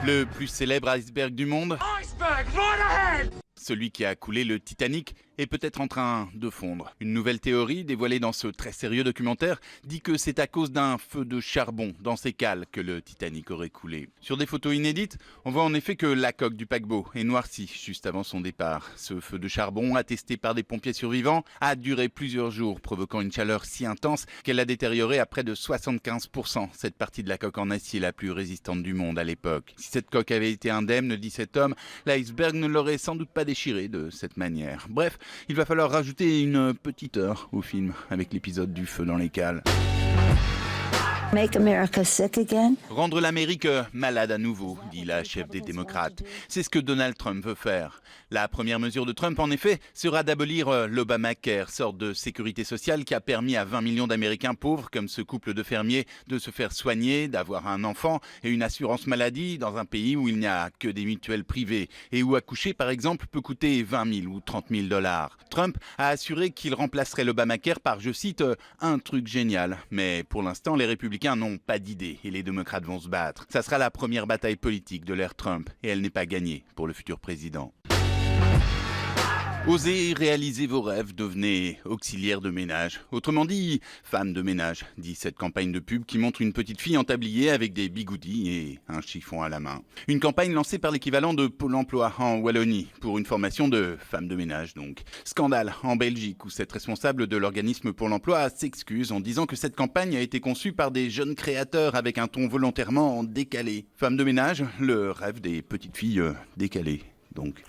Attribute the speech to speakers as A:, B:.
A: Le plus célèbre iceberg du monde,
B: Iceberg, right ahead!
A: celui qui a coulé le Titanic, est peut-être en train de fondre. Une nouvelle théorie, dévoilée dans ce très sérieux documentaire, dit que c'est à cause d'un feu de charbon dans ses cales que le Titanic aurait coulé. Sur des photos inédites, on voit en effet que la coque du paquebot est noircie juste avant son départ. Ce feu de charbon, attesté par des pompiers survivants, a duré plusieurs jours, provoquant une chaleur si intense qu'elle a détérioré à près de 75% cette partie de la coque en acier la plus résistante du monde à l'époque. Si cette coque avait été indemne, dit cet homme, l'iceberg ne l'aurait sans doute pas déchiré de cette manière. Bref, il va falloir rajouter une petite heure au film avec l'épisode du feu dans les cales.
C: Make America sick again?
A: Rendre l'Amérique malade à nouveau, dit la chef des démocrates. C'est ce que Donald Trump veut faire. La première mesure de Trump, en effet, sera d'abolir l'Obamacare, sorte de sécurité sociale qui a permis à 20 millions d'Américains pauvres, comme ce couple de fermiers, de se faire soigner, d'avoir un enfant et une assurance maladie dans un pays où il n'y a que des mutuelles privées et où accoucher, par exemple, peut coûter 20 000 ou 30 000 $. Trump a assuré qu'il remplacerait l'Obamacare par, je cite, un truc génial. Mais pour l'instant, les républicains n'ont pas d'idée et les démocrates vont se battre. Ça sera la première bataille politique de l'ère Trump et elle n'est pas gagnée pour le futur président. Osez réaliser vos rêves, devenez auxiliaire de ménage. Autrement dit, femme de ménage, dit cette campagne de pub qui montre une petite fille en tablier avec des bigoudis et un chiffon à la main. Une campagne lancée par l'équivalent de Pôle emploi en Wallonie, pour une formation de femme de ménage donc. Scandale en Belgique où cette responsable de l'organisme Pôle emploi s'excuse en disant que cette campagne a été conçue par des jeunes créateurs avec un ton volontairement décalé. Femme de ménage, le rêve des petites filles décalées donc.